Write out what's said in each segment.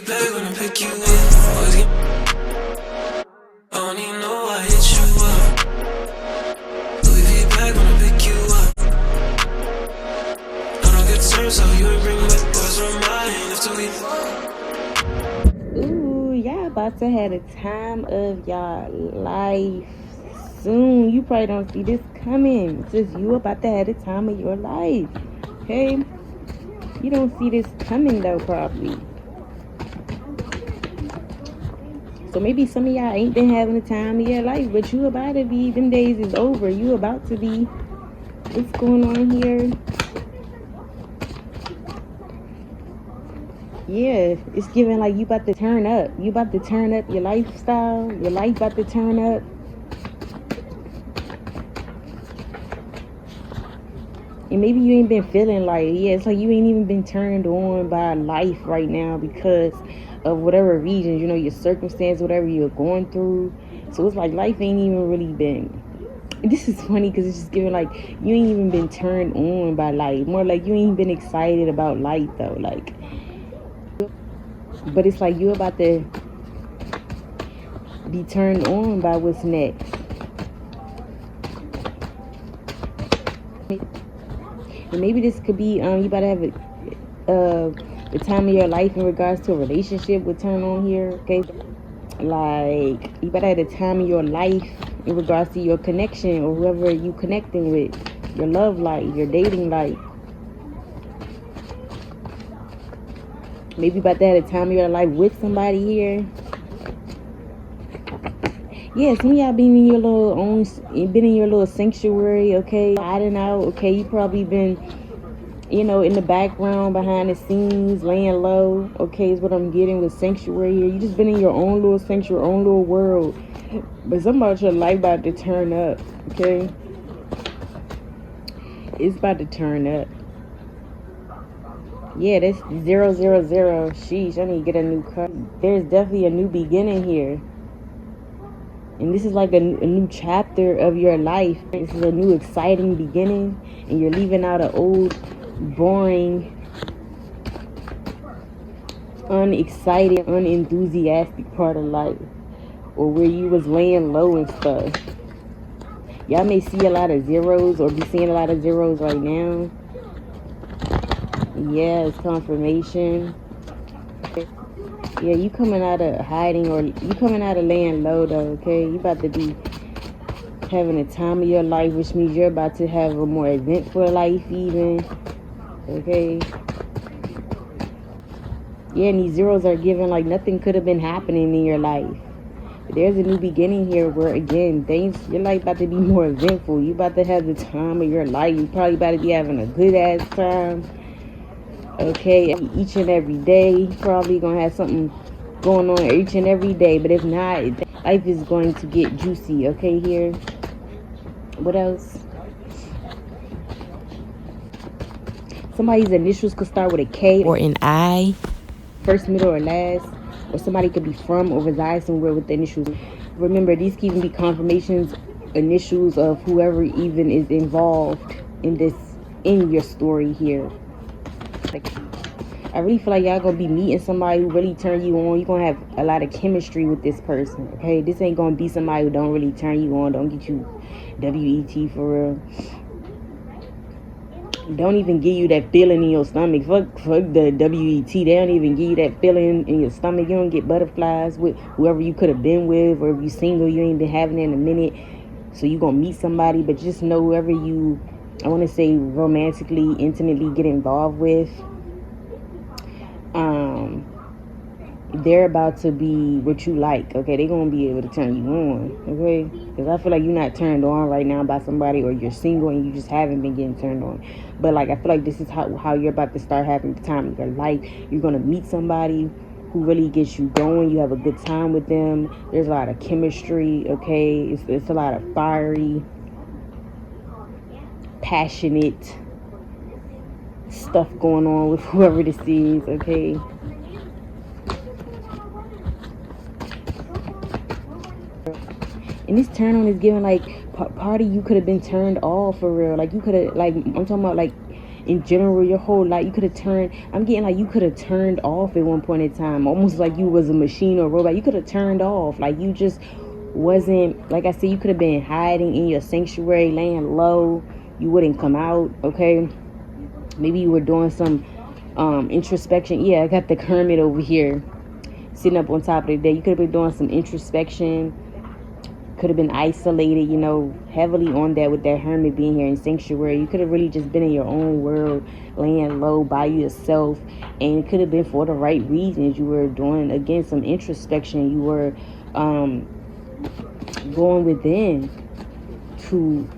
Back when I pick you up, always get. I don't even know I hit you up. Louis V back when I pick you up. On a good terms, so you ain't bring back boys from mine after we. Ooh, y'all about to have the time of y'all life soon. You probably don't see this coming. Since you about to have the time of your life. Okay? You don't see this coming though, probably. So maybe some of y'all ain't been having the time of your life, but you about to be. Them days is over. You about to be. What's going on here? Yeah, it's giving like you about to turn up. You about to turn up your lifestyle. Your life about to turn up. And maybe you ain't been feeling like, yeah, it's like you ain't even been turned on by life right now because of whatever reasons, you know, your circumstance, whatever you're going through. So it's like life ain't even really been. This is funny because it's just giving like you ain't even been turned on by life. More like you ain't been excited about life though. Like, but it's like you about to be turned on by what's next. And maybe this could be you about to have the time of your life in regards to a relationship would turn on here, okay? Like you better have the time of your life in regards to your connection or whoever you connecting with, your love life, your dating life. Maybe about to have the time of your life with somebody here. Yeah, some of y'all been in your little own, been in your little sanctuary, okay? Hiding out, okay? You probably been, you know, in the background, behind the scenes, laying low, okay, is what I'm getting with sanctuary here. You just been in your own little sanctuary, own little world. But something about your life about to turn up, okay? It's about to turn up. Yeah, that's 000. Sheesh, I need to get a new car. There's definitely a new beginning here. And this is like a new chapter of your life. This is a new exciting beginning. And you're leaving out an old, boring, unexcited, unenthusiastic part of life. Or where you was laying low and stuff. Y'all may see a lot of zeros or be seeing a lot of zeros right now. Yeah, it's confirmation. Yeah, you coming out of hiding or you coming out of laying low though, okay? You about to be having a time of your life, which means you're about to have a more eventful life even, okay? Yeah, and these zeros are giving like nothing could have been happening in your life. But there's a new beginning here where again, things, your life about to be more eventful. You about to have the time of your life. You probably about to be having a good ass time. Okay, each and every day, probably gonna have something going on each and every day. But if not, life is going to get juicy. Okay, here. What else? Somebody's initials could start with a K or an I, first, middle, or last. Or somebody could be from or reside somewhere with the initials. Remember, these can even be confirmations, initials of whoever even is involved in this, in your story here. Like, I really feel like y'all gonna be meeting somebody who really turn you on. You're gonna have a lot of chemistry with this person, okay? This ain't gonna be somebody who don't really turn you on, don't get you WET for real. Don't even give you that feeling in your stomach. Fuck the WET. They don't even give you that feeling in your stomach. You don't get butterflies with whoever you could have been with, or if you single, you ain't been having it in a minute. So you gonna meet somebody, but just know whoever you, I want to say romantically, intimately get involved with, they're about to be what you like, okay? They're gonna be able to turn you on, okay? Because I feel like you're not turned on right now by somebody, or you're single and you just haven't been getting turned on. But like, I feel like this is how you're about to start having the time of your life. You're gonna meet somebody who really gets you going. You have a good time with them. There's a lot of chemistry, okay? It's a lot of fiery, passionate stuff going on with whoever this is, okay? And this turn on is giving like part of you could have been turned off for real. Like you could have, like, I'm talking about like in general, your whole life, you could have turned, I'm getting like you could have turned off at one point in time, almost like you was a machine or a robot. You could have turned off, like you just wasn't, like I said, you could have been hiding in your sanctuary, laying low. You wouldn't come out, okay? Maybe you were doing some introspection. Yeah, I got the Kermit over here sitting up on top of the bed. You could have been doing some introspection, could have been isolated, you know, heavily on that with that hermit being here in sanctuary. You could have really just been in your own world, laying low by yourself, and it could have been for the right reasons. You were doing, again, some introspection. You were going within to,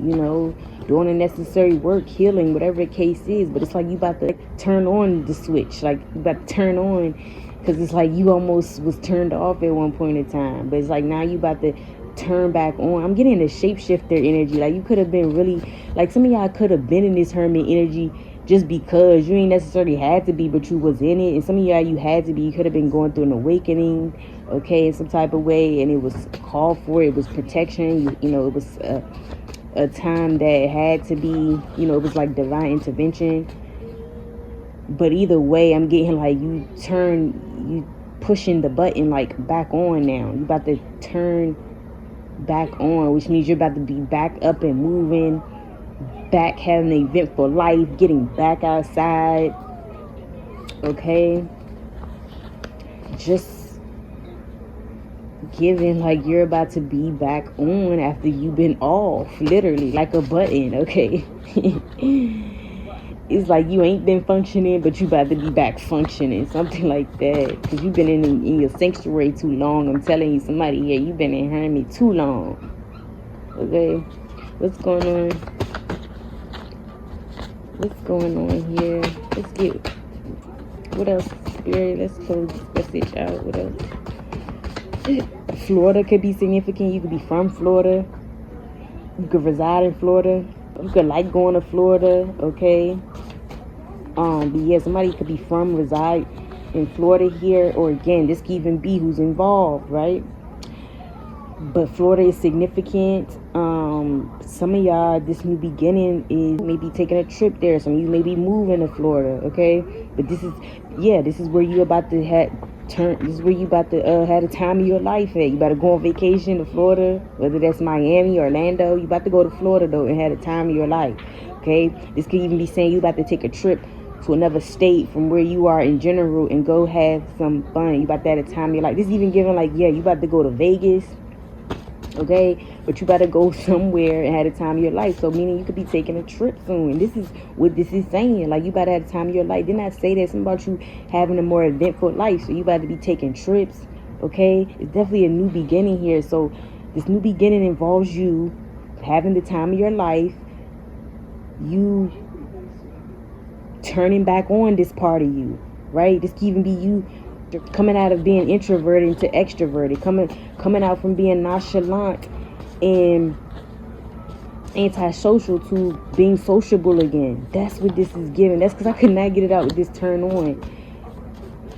you know, doing the necessary work, healing, whatever the case is. But it's like you about to turn on the switch, like you about to turn on, because it's like you almost was turned off at one point in time, but it's like now you about to turn back on. I'm getting the shapeshifter energy. Like you could have been really, like some of y'all could have been in this hermit energy just because you ain't necessarily had to be, but you was in it. And some of y'all, you had to be. You could have been going through an awakening, okay, in some type of way, and it was called for. It was protection. You know, it was a time that had to be, you know, it was like divine intervention. But either way, I'm getting like you pushing the button like back on now. You about to turn back on, which means you're about to be back up and moving, back having an eventful life, getting back outside, okay? Just giving like you're about to be back on after you've been off, literally, like a button, okay? It's like you ain't been functioning, but you about to be back functioning, something like that. Because you've been in your sanctuary too long. I'm telling you, somebody here, you've been in hermit too long. Okay? What's going on? What's going on here? Let's get, what else? Spirit, let's close this message out. What else? Florida could be significant. You could be from Florida. You could reside in Florida. You could like going to Florida, okay? But yeah, somebody could be from, reside in Florida here, or again, this could even be who's involved, right? But Florida is significant. Some of y'all, this new beginning is maybe taking a trip there. Some of you may be moving to Florida, okay? But this is where you about to have the time of your life at. You about to go on vacation to Florida, whether that's Miami, Orlando. You about to go to Florida though and have the time of your life, okay? This could even be saying you about to take a trip to another state from where you are in general and go have some fun. You about to have the time of your life. This is even giving like, yeah, you about to go to Vegas, okay? But you better go somewhere and have the time of your life. So meaning you could be taking a trip soon. And this is what this is saying. Like you better have the time of your life. Didn't I say that? Something about you having a more eventful life. So you better be taking trips, okay? It's definitely a new beginning here. So this new beginning involves you having the time of your life. You turning back on this part of you, right? This can even be you coming out of being introverted into extroverted, coming out from being nonchalant and antisocial to being sociable again. That's what this is giving. That's because I could not get it out with this turn on.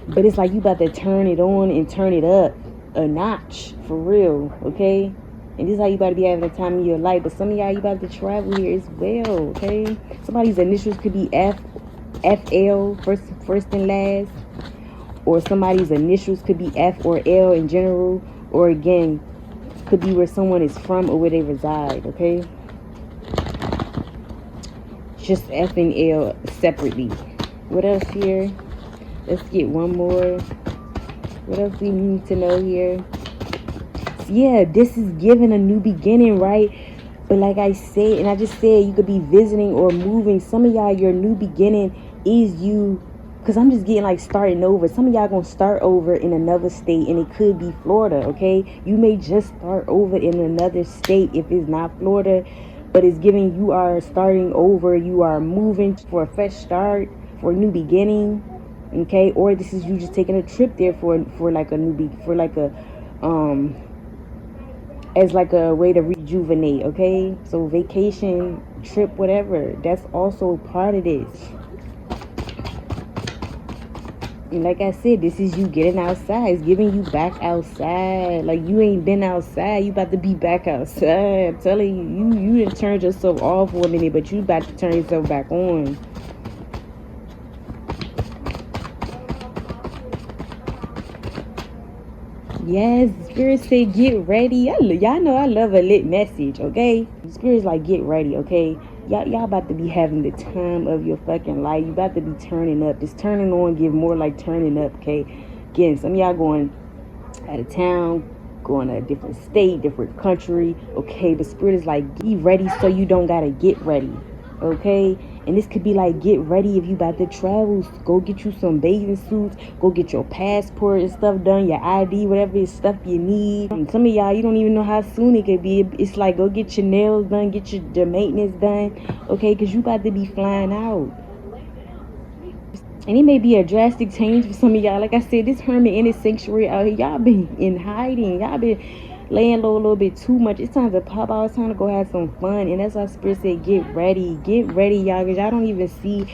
But it's like you about to turn it on and turn it up a notch for real, okay? And this is how you about to be having the time of your life. But some of y'all, you about to travel here as well, okay? Somebody's initials could be FL, first and last. Or somebody's initials could be F or L in general. Or again, could be where someone is from or where they reside, okay? Just F and L separately. What else here? Let's get one more. What else we need to know here? Yeah, this is giving a new beginning, right? But like I said, and I just said, you could be visiting or moving. Some of y'all, your new beginning is you, because I'm just getting like starting over. Some of y'all gonna start over in another state, and it could be Florida, okay? You may just start over in another state if it's not Florida, but it's giving you are starting over. You are moving for a fresh start, for a new beginning, okay? Or this is you just taking a trip there for like a as like a way to rejuvenate, okay? So vacation, trip, whatever, that's also part of this. And like I said, this is you getting outside. It's giving you back outside. Like, you ain't been outside. You about to be back outside. I'm telling you, you didn't turn yourself off for a minute, but you about to turn yourself back on. Yes, Spirit say get ready. Y'all know I love a lit message, okay? Spirit's like, get ready, okay? Y'all about to be having the time of your fucking life. You about to be turning up. This turning on give more like turning up, okay? Again, some of y'all going out of town, going to a different state, different country, okay? But Spirit is like, be ready so you don't gotta get ready, okay? And this could be like, get ready if you about to travel. Go get you some bathing suits. Go get your passport and stuff done, your ID, whatever stuff you need. And some of y'all, you don't even know how soon it could be. It's like, go get your nails done, get your maintenance done, okay? Because you about to be flying out. And it may be a drastic change for some of y'all. Like I said, this hermit in this sanctuary out here, y'all been in hiding. Y'all been laying low a little bit too much. It's time to pop out. It's time to go have some fun. And that's why Spirit said, get ready, y'all, because y'all don't even see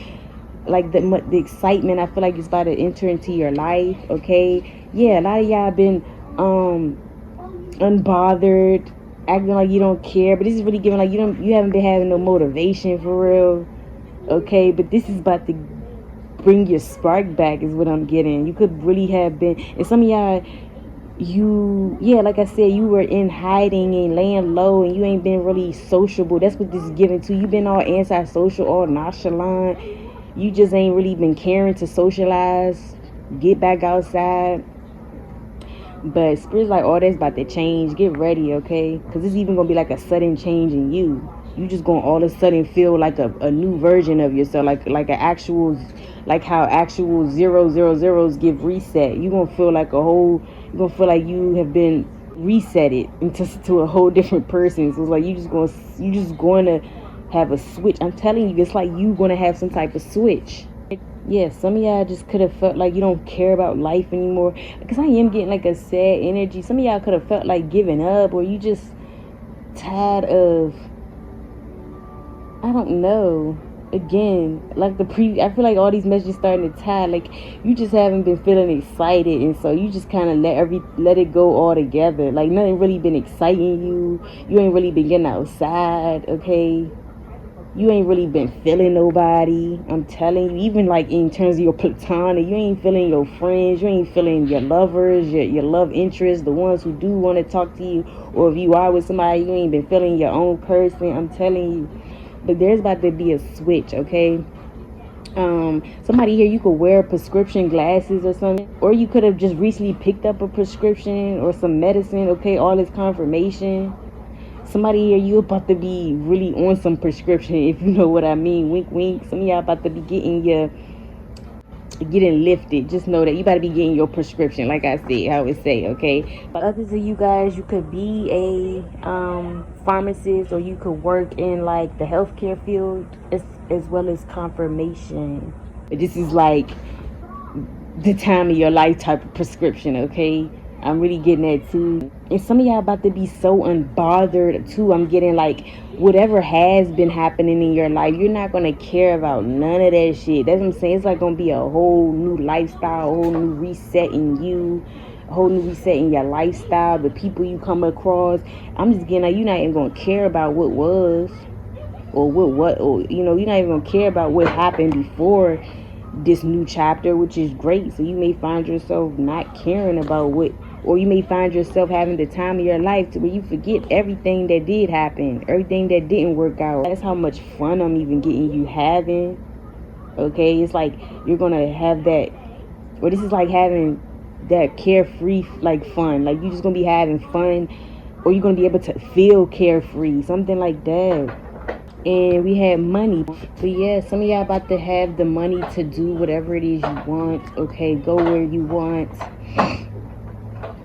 like the excitement. I feel like it's about to enter into your life, okay? Yeah, a lot of y'all been unbothered, acting like you don't care, but this is really giving like you haven't been having no motivation for real, okay? But this is about to bring your spark back, is what I'm getting. You could really have been, and some of y'all, like I said, you were in hiding and laying low, and you ain't been really sociable. That's what this is giving to you. Been all antisocial, all nonchalant. You just ain't really been caring to socialize, get back outside. But Spirit's like, all that's about to change. Get ready, okay? Because it's even gonna be like a sudden change in you. You just gonna all of a sudden feel like a new version of yourself, like an actual, like how actual 000s give reset. You gonna feel like you're gonna feel like you have been resetted into a whole different person. So it's like you just going to have a switch. I'm telling you, it's like you gonna have some type of switch. Yeah, some of y'all just could have felt like you don't care about life anymore. Because I am getting like a sad energy. Some of y'all could have felt like giving up, or you just tired of, I don't know. Again, like I feel like all these messages starting to tie. Like, you just haven't been feeling excited, and so you just kind of let it go all together. Like, nothing really been exciting you. You ain't really been getting outside, okay? You ain't really been feeling nobody. I'm telling you, even like in terms of your platonic, you ain't feeling your friends. You ain't feeling your lovers, your love interests, the ones who do want to talk to you. Or if you are with somebody, you ain't been feeling your own person. I'm telling you. But there's about to be a switch, okay? Somebody here, you could wear prescription glasses or something, or you could have just recently picked up a prescription or some medicine, okay? All this confirmation. Somebody here, you about to be really on some prescription, if you know what I mean. Wink, wink. Some of y'all about to be getting lifted. Just know that you about to be getting your prescription, like I said, how it say, okay? But others of you guys, you could be a pharmacist, or you could work in like the healthcare field, as well as confirmation. This is like the time of your life type of prescription, okay? I'm really getting that too. And some of y'all about to be so unbothered too. I'm getting like, whatever has been happening in your life, you're not gonna care about none of that shit. That's what I'm saying. It's like gonna be a whole new lifestyle, a whole new reset in you, a whole new reset in your lifestyle, the people you come across. I'm just getting like, you're not even gonna care about what was, or or you're not even gonna care about what happened before this new chapter, which is great. So you may find yourself not caring about or you may find yourself having the time of your life to where you forget everything that did happen, everything that didn't work out. That's how much fun I'm even getting you having, okay? It's like you're gonna have that, or this is like having that carefree like fun, like you're just gonna be having fun, or you're gonna be able to feel carefree, something like that. And we had money. But yeah, some of y'all about to have the money to do whatever it is you want, okay? Go where you want.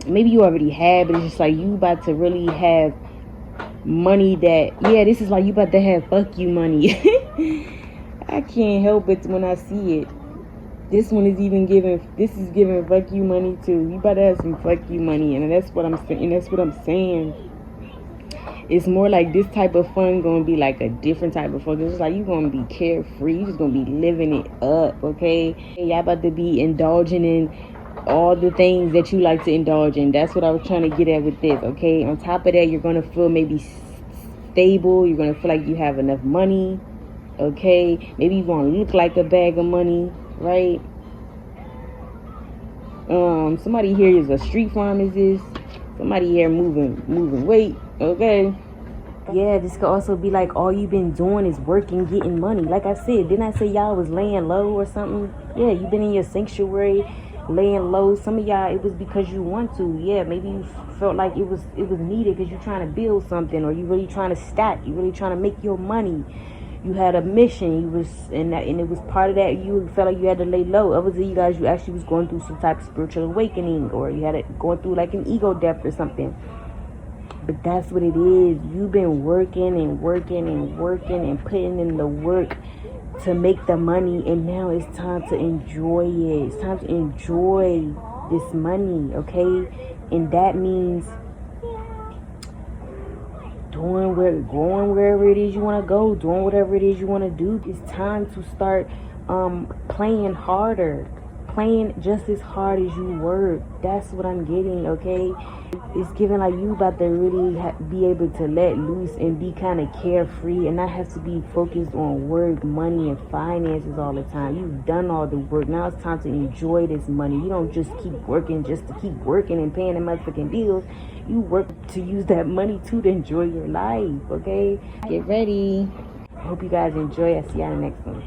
Maybe you already have, but it's just like you about to really have money that, yeah, this is like you about to have fuck you money. I can't help it when I see it. This one is giving fuck you money too. You about to have some fuck you money, and that's what I'm saying. It's more like this type of fun gonna be like a different type of fun. It's like you gonna be carefree. You just gonna be living it up, okay? Y'all about to be indulging in all the things that you like to indulge in. That's what I was trying to get at with this, okay? On top of that, you're gonna feel maybe stable. You're gonna feel like you have enough money, okay? Maybe you want to look like a bag of money, right? Somebody here is a street pharmacist. Somebody here moving weight, okay? Yeah, this could also be like all you've been doing is working, getting money. Like I said, didn't I say y'all was laying low or something? Yeah, you've been in your sanctuary, laying low. Some of y'all, it was because you want to. Yeah, maybe you felt like it was needed because you're trying to build something, or you really trying to stack. You really trying to make your money. You had a mission. You was and it was part of that. You felt like you had to lay low. Others of you guys, you actually was going through some type of spiritual awakening, or you had it going through like an ego death or something. But that's what it is. You've been working and working and working and putting in the work to make the money, and now it's time to enjoy it. It's time to enjoy this money, okay? And that means going wherever it is you want to go, doing whatever it is you want to do. It's time to start playing harder, playing just as hard as you work. That's what I'm getting, okay? It's giving like you about to really be able to let loose and be kind of carefree and not have to be focused on work, money, and finances all the time. You've done all the work. Now it's time to enjoy this money. You don't just keep working just to keep working and paying the motherfucking bills. You work to use that money too to enjoy your life, okay? Get ready. I hope you guys enjoy. I'll see y'all in the next one.